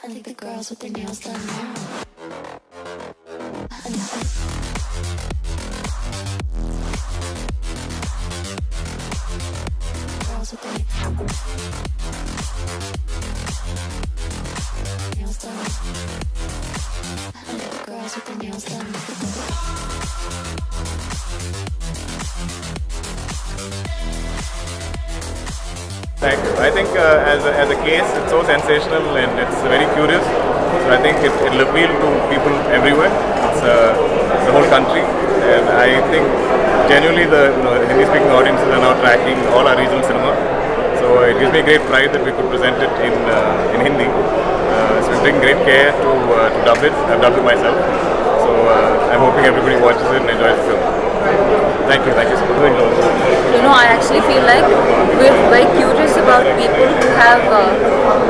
I think the girls with their nails done now. Girls with their nails done. I think the girls with their nails done. Thank you. I think as a case, it's so sensational and it's very curious. So I think it'll appeal to people everywhere. It's the whole country, and I think genuinely the Hindi-speaking audiences are now tracking all our regional cinema. So it gives me great pride that we could present it in Hindi. So we've taken great care to dub it. I've dubbed it myself. So I'm hoping everybody watches it and enjoys the film. Thank you so much. I actually feel like we're very curious about people who have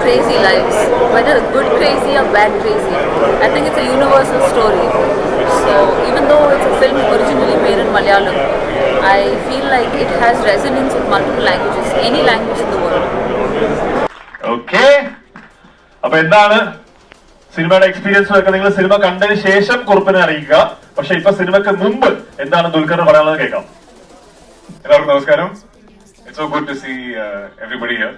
crazy lives, whether it's good crazy or bad crazy. I think it's a universal story. So even though it's a film originally made in Malayalam, I feel like it has resonance with multiple languages, any language in the world. Okay. അപ്പോൾ എന്താണ് സിനിമയുടെ experience ഒക്കെ നിങ്ങൾ cinema കണ്ടതിന് ശേഷം കുറുപ്പിനെ അറിയിക്കുക. പക്ഷെ ഇപ്പൊ സിനിമക്ക് മുമ്പ് എന്താണ് ദുൽഖർ പറയാനുള്ളത് കേൾക്കാം. എല്ലാവർക്കും നമസ്കാരം. It's so good to see everybody here.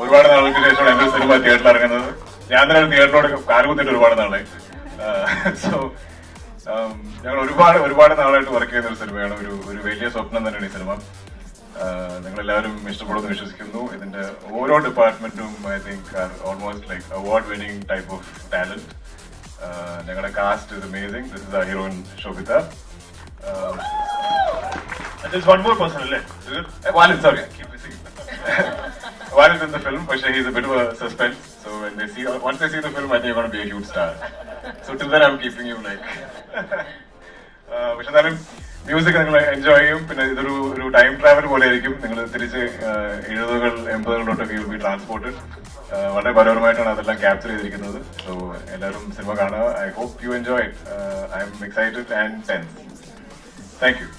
ഒരുപാട് നാളുകൾക്ക് ശേഷമാണ് എന്റെ സിനിമ തിയേറ്ററിൽ ഇറങ്ങുന്നത്. ഞാൻ തന്നെ തിയേറ്ററിനോട് കാലുകുത്തിട്ട് ഒരുപാട് നാളായി. സോ ഞങ്ങൾ ഒരുപാട് നാളായിട്ട് വർക്ക് ചെയ്യുന്ന ഒരു സിനിമയാണ്. ഒരു വലിയ സ്വപ്നം തന്നെയാണ് ഈ സിനിമ. നിങ്ങളെല്ലാവരും ഇഷ്ടപ്പെടുമെന്ന് വിശ്വസിക്കുന്നു. ഇതിന്റെ ഓരോ ഡിപ്പാർട്ട്മെന്റും I think are almost like award winning type of talent. ഞങ്ങളുടെ cast is amazing. This is our heroine Sobhita. And there's one more person, അല്ലേ? Walid, sorry, I keep missing. Walid's in the film, but he's a bit of a suspense. So once they see the film, I think you're going to be a huge star. So till then, I'm keeping you like. പക്ഷെ എന്നാലും music നിങ്ങൾ enjoy ചെയ്യും. പിന്നെ ഇതൊരു time travel പോലെ ആയിരിക്കും. നിങ്ങൾ തിരിച്ച് 70s 80s U B transported. വളരെ മനോഹരമായിട്ടാണ് അതെല്ലാം ക്യാപ്ചർ ചെയ്തിരിക്കുന്നത്. സോ എല്ലാവരും സിനിമ കാണുക. I hope you enjoy it. I am excited and tense. Thank U.